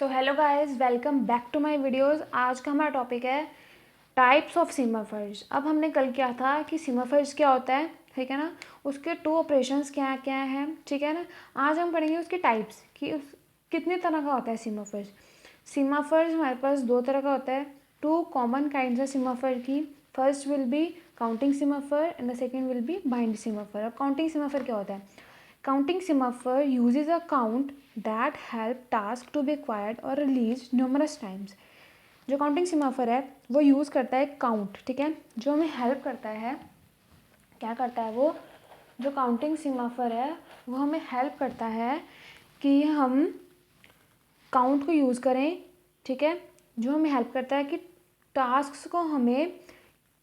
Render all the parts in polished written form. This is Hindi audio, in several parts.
So hello guys, welcome back to my videos. आज का हमारा टॉपिक है टाइप्स ऑफ सीमाफर्स। अब हमने कल किया था कि सीमाफर्स क्या होता है, ठीक है ना, उसके टू ऑपरेशंस क्या क्या हैं, ठीक है ना। आज हम पढ़ेंगे उसके टाइप्स कि कितने तरह का होता है सीमाफर्स। सीमाफर्स हमारे पास दो तरह का होता है, two common kinds of semaphore की। First will be counting semaphore and the second will be binary semaphore. अब काउंटिंग सीमाफर क्या होता है? Counting semaphore uses a count that help task to be acquired or released numerous times. जो काउंटिंग सीमाफर है वो यूज़ करता है काउंट, ठीक है, जो हमें हेल्प करता है। क्या करता है वो? जो काउंटिंग सीमाफर है वो हमें हेल्प करता है कि हम काउंट को यूज़ करें, ठीक है, जो हमें हेल्प करता है कि टास्क को हमें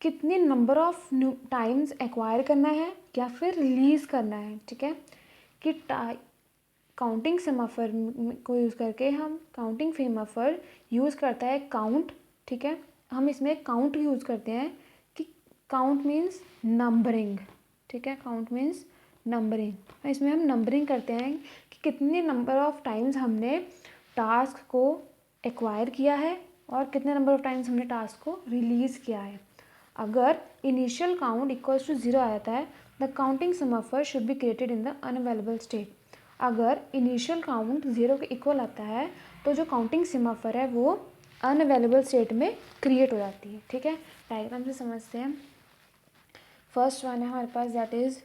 कितने नंबर ऑफ टाइम्स एक्वायर करना है या फिर रिलीज़ करना है, ठीक है। कि काउंटिंग सेमाफर को यूज़ करके हम काउंटिंग सेमाफर यूज़ करता है काउंट, ठीक है। हम इसमें काउंट यूज़ करते हैं कि काउंट मीन्स नंबरिंग, ठीक है, काउंट मीन्स नंबरिंग। इसमें हम नंबरिंग करते हैं कि कितने नंबर ऑफ टाइम्स हमने टास्क को एक्वायर किया है और कितने नंबर ऑफ टाइम्स हमने टास्क को रिलीज़ किया है। अगर इनिशियल काउंट इक्वल्स टू 0 आ जाता है, the counting semaphore should be created in the unavailable state. अगर इनिशियल काउंट 0 के इक्वल आता है तो जो काउंटिंग सेमाफर है वो अनअवेलेबल स्टेट में क्रिएट हो जाती है, ठीक है। डायग्राम से समझते हैं। फर्स्ट वन है हमारे पास, दैट इज़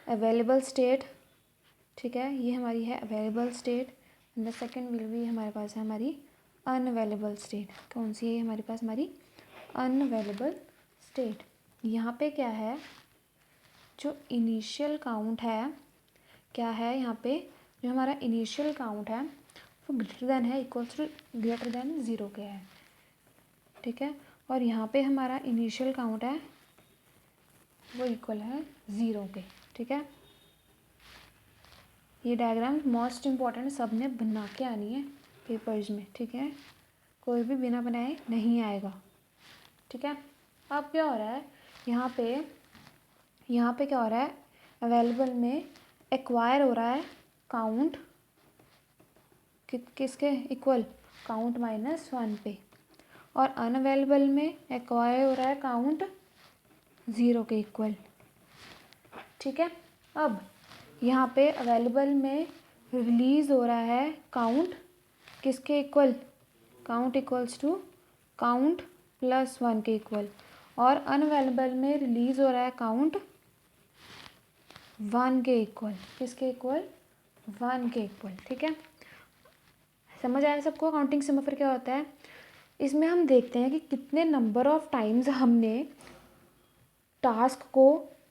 अवेलेबल स्टेट, ठीक है, ये हमारी है available state. And the second will B हमारे पास है हमारी अनअवेलेबल स्टेट। कौन सी है हमारे पास? हमारी अनअवेलेबल स्टेट। यहाँ पे क्या है, जो इनिशियल काउंट है, क्या है यहाँ पे, जो हमारा इनिशियल काउंट है वो ग्रेटर देन है, इक्वल्स टू ग्रेटर देन 0 के है, ठीक है। और यहाँ पे हमारा इनिशियल काउंट है वो इक्वल है 0 के, ठीक है। ये डायग्राम मोस्ट इम्पॉर्टेंट, सब ने बना के आनी है पेपर्स में, ठीक है, कोई भी बिना बनाए नहीं आएगा, ठीक है। अब क्या हो रहा है यहाँ पे क्या हो रहा है, अवेलेबल में एक्वायर हो रहा है काउंट किसके इक्वल? काउंट -1 पे। और अनअवेलेबल में एक्वायर हो रहा है काउंट 0 के इक्वल, ठीक है। अब यहाँ पे अवेलेबल में रिलीज़ हो रहा है काउंट किसके इक्वल? काउंट इक्वल्स टू काउंट +1 के इक्वल। और अनअवेलेबल में रिलीज़ हो रहा है काउंट 1 के इक्वल। किसके इक्वल? 1 के इक्वल, ठीक है। समझ आया सबको काउंटिंग सेमाफर क्या होता है? इसमें हम देखते हैं कि कितने नंबर ऑफ टाइम्स हमने टास्क को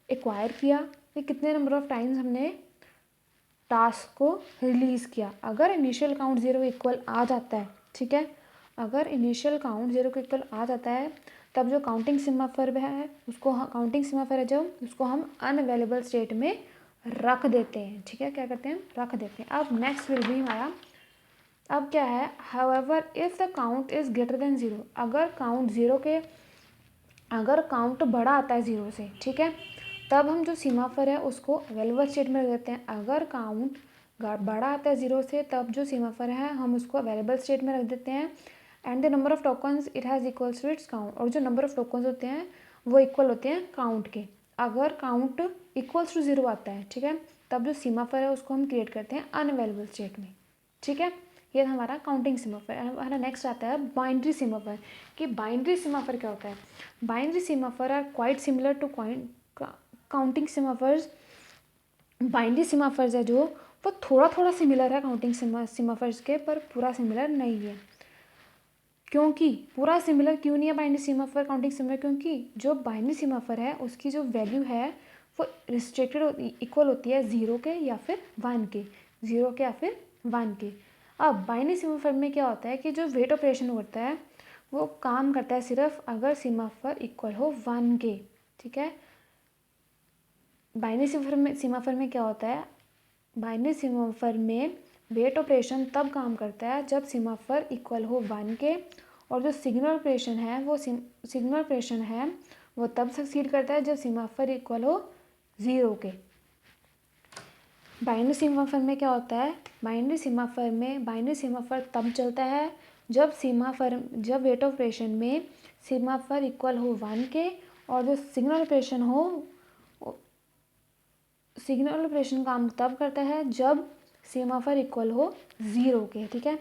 एक्वायर किया, कि कितने नंबर ऑफ टाइम्स हमने टास्क को रिलीज़ किया। अगर इनिशियल काउंट 0 के इक्वल आ जाता है, ठीक है, अगर इनिशियल काउंट 0 के इक्वल आ जाता है तब जो काउंटिंग सेमाफर है उसको काउंटिंग सेमाफर है जो उसको हम अनअवेलेबल स्टेट में रख देते हैं, ठीक है। क्या करते हैं? रख देते हैं। अब नेक्स्ट विल बी हमारा, अब क्या है, however if the count is greater than 0, अगर काउंट 0 के, अगर काउंट बड़ा आता है 0 से, ठीक है, तब हम जो सीमाफर है उसको अवेलेबल स्टेट में रख देते हैं। अगर काउंट बड़ा आता है 0 से तब जो सीमाफर है हम उसको अवेलेबल स्टेट में रख देते हैं। And the number of tokens it has equals to its count, और जो नंबर ऑफ टोकन्स होते हैं वो इक्वल होते हैं काउंट के। अगर काउंट इक्वल्स टू 0 आता है, ठीक है, तब जो सीमाफर है उसको हम क्रिएट करते हैं अनअवेलेबल स्टेट में, ठीक है। ये हमारा काउंटिंग सीमाफर। हमारा नेक्स्ट आता है बाइनरी सीमाफर। कि बाइनरी सीमाफर क्या होता है? Binary semaphore are quite similar to counting semaphores. Binary semaphores है जो वो थोड़ा थोड़ा सिमिलर है काउंटिंग सीमाफर्स के, पर पूरा सिमिलर नहीं है। क्योंकि पूरा सिमिलर क्यों नहीं है बाइनरी सीमाफर काउंटिंग सीमाफर? क्योंकि जो बाइनरी सीमाफर है उसकी जो वैल्यू है वो रिस्ट्रिक्टेड इक्वल होती है 0 के या फिर 1 के, 0 के या फिर 1 के। अब बाइनरी सीमाफर में क्या होता है कि जो वेट ऑपरेशन होता है वो काम करता है सिर्फ अगर सीमाफर इक्वल हो 1 के, ठीक है। बाइनरी सीमाफर में क्या होता है, बाइनरी सीमाफर में वेट ऑपरेशन तब काम करता है जब सीमाफर इक्वल हो 1 के, और जो सिग्नल ऑपरेशन है वो सिग्नल ऑपरेशन है वो तब सक्सीड करता है जब सीमाफर इक्वल हो 0 के। बाइनरी सीमाफल में क्या होता है, बाइनरी सीमाफल तब चलता है जब वेट ऑपरेशन में सीमाफल इक्वल हो 1 के और जो सिग्नल ऑपरेशन काम तब करता है जब सीमाफल इक्वल हो 0 के। ठीक है,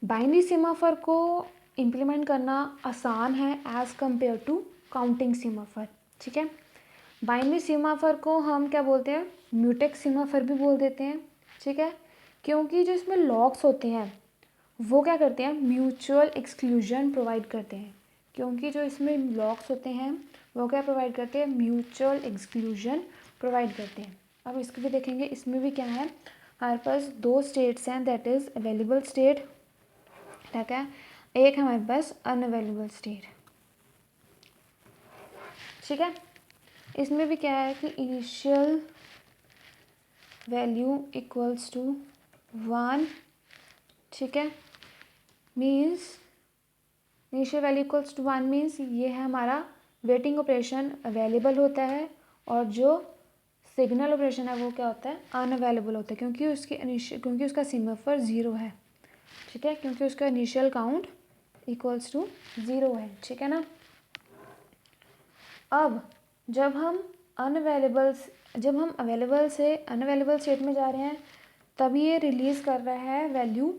बाइनरी सीमाफल को इम्प्लीमेंट करना आसान है एज़ कम्पेयर टू काउंटिंग सीमाफल। ठीक है, बाइनरी सीमाफल को हम क्या बोलते हैं, म्यूटेक्स सीमाफल भी बोल देते हैं। ठीक है, क्योंकि जो इसमें लॉक्स होते हैं वो क्या करते हैं, म्यूचुअल एक्सक्लूजन प्रोवाइड करते हैं। क्योंकि जो इसमें लॉक्स होते हैं वो क्या प्रोवाइड करते हैं, म्यूचुअल एक्सक्लूजन प्रोवाइड करते हैं। अब इसको भी देखेंगे, इसमें भी क्या है, हमारे पास 2 स्टेट्स हैं, दैट इज़ अवेलेबल स्टेट, ठीक है, एक है हमारे पास अनअवेलेबल स्टेट। ठीक है, इसमें भी क्या है कि इनिशियल वैल्यू इक्वल्स टू 1। ठीक है, means initial value equals to 1 means ये है हमारा वेटिंग ऑपरेशन अवेलेबल होता है और जो सिग्नल ऑपरेशन है वो क्या होता है, अनअवेलेबल होता है, क्योंकि उसका सीमाफल 0 है। ठीक है, क्योंकि उसका इनिशियल काउंट इक्वल्स टू 0 है। ठीक है ना, अब जब हम अवेलेबल से अनअवेलेबल स्टेट में जा रहे हैं तब ये रिलीज़ कर रहा है वैल्यू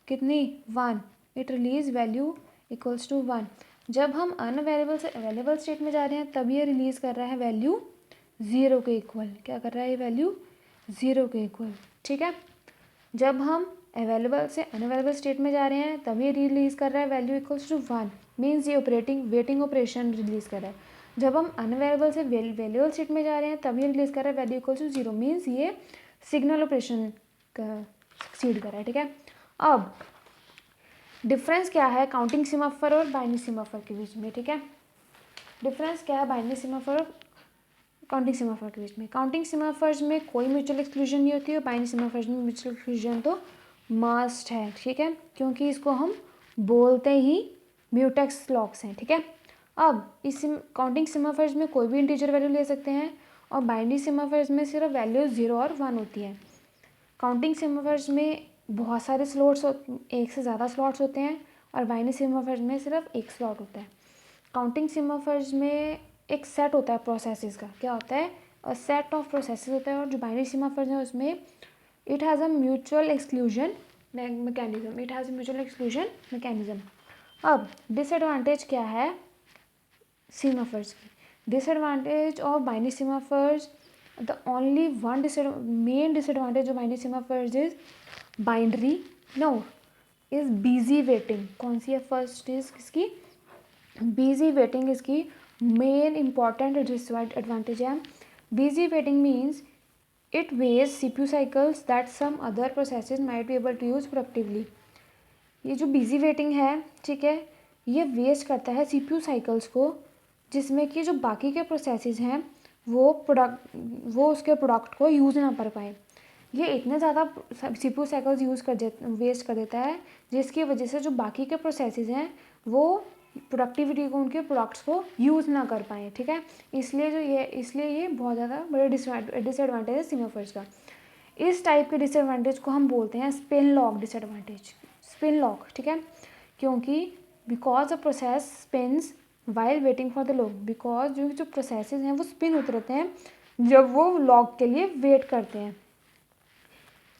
कितनी, 1। It release value equals to 1। जब हम अनअवेलेबल से अवेलेबल स्टेट में जा रहे हैं तब ये रिलीज़ कर रहा है वैल्यू 0 के इक्वल। क्या कर रहा है ये, वैल्यू 0 के इक्वल। ठीक है, जब हम अवेलेबल से अनअवेलेबल स्टेट में जा रहे हैं तब ये रिलीज़ कर रहा है वैल्यू इक्वल्स टू 1 मीन्स ये वेटिंग ऑपरेशन रिलीज़ कर रहा है। जब हम अनअवेलेबल से अवेलेबल स्टेट में जा रहे हैं तब ये रिलीज़ कर रहा है वैल्यू इक्वल्स टू 0 मीन्स ये सिग्नल ऑपरेशन का सक्सीड कर रहा है। ठीक है, अब डिफरेंस क्या है काउंटिंग सीमाफल और बाइनरी सीमाफल के बीच में। ठीक है, डिफरेंस क्या है बाइनरी सीमाफल और काउंटिंग सीमाफल के बीच में। काउंटिंग सीमाफल में कोई म्यूचुअल एक्सक्लूजन नहीं होती है, बाइनरी सीमाफल में म्यूचुअल एक्सक्लूजन तो मस्ट है। ठीक है, क्योंकि इसको हम बोलते ही म्यूटेक्स लॉक्स हैं। ठीक है, अब इस काउंटिंग सीमाफल में कोई भी इंटीजर वैल्यू ले सकते हैं और बाइनरी सीमाफल में सिर्फ वैल्यू 0 और 1 होती है। काउंटिंग सीमाफल में बहुत सारे स्लॉट्स, एक से ज़्यादा स्लॉट्स होते हैं और बाइनरी सीमाफल में सिर्फ एक स्लॉट होता है। काउंटिंग सीमाफल में एक सेट होता है प्रोसेसेस का, क्या होता है, और सेट ऑफ प्रोसेसेस होता है, और जो बाइनरी सीमाफल है उसमें it has a mutual exclusion mechanism. अब डिसएडवांटेज क्या है सीमाफल्स की, disadvantage of binary semaphores, the only one main disadvantage of binary semaphores is binary is busy waiting. कौन सी है, फर्स्ट इज किसकी, बिजी वेटिंग इसकी मेन इंपॉर्टेंट डिसएडवांटेज है। Busy waiting means it waste CPU cycles that some other processes might be able to use productively. ये जो बिजी वेटिंग है, ठीक है, ये वेस्ट करता है CPU साइकिल्स को, जिसमें कि जो बाकी के प्रोसेसेस हैं वो उसके प्रोडक्ट को यूज़ ना कर पाए। ये इतने ज़्यादा CPU साइकिल्स वेस्ट कर देता है जिसकी वजह से जो बाकी के प्रोसेसेस हैं वो प्रोडक्टिविटी को, उनके प्रोडक्ट्स को यूज़ ना कर पाए। ठीक है, इसलिए ये बहुत ज़्यादा बड़ा डिसएडवांटेज है सीमाफल्स का। इस टाइप के डिसएडवांटेज को हम बोलते हैं spin lock disadvantage, spin lock. ठीक है, क्योंकि because the process spins while waiting for the lock, because जो प्रोसेसेस हैं वो स्पिन होते रहते हैं जब वो लॉक के लिए वेट करते हैं।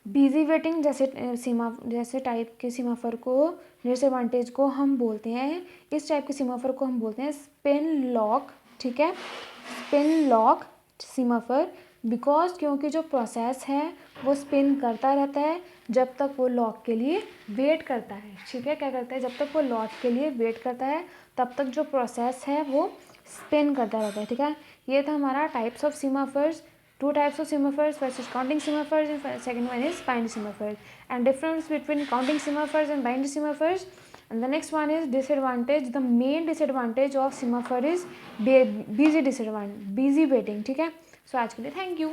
बिजी वेटिंग जैसे टाइप के सीमाफल को डिसएडवांटेज को हम बोलते हैं, इस टाइप के सीमाफल को हम बोलते हैं स्पिन लॉक। ठीक है, स्पिन लॉक सीमाफल, बिकॉज क्योंकि जो प्रोसेस है वो स्पिन करता रहता है जब तक वो लॉक के लिए वेट करता है। ठीक है, क्या करता है, जब तक वो लॉक के लिए वेट करता है तब तक जो प्रोसेस है वो स्पिन करता रहता है। ठीक है, ये था हमारा types of सीमाफल्स, 2 types of semaphores, first is counting semaphores and second one is binary semaphores, and difference between counting semaphores and binary semaphores. And the next one is disadvantage, the main disadvantage of semaphore is busy waiting. ठीक है, so आज के लिए thank you.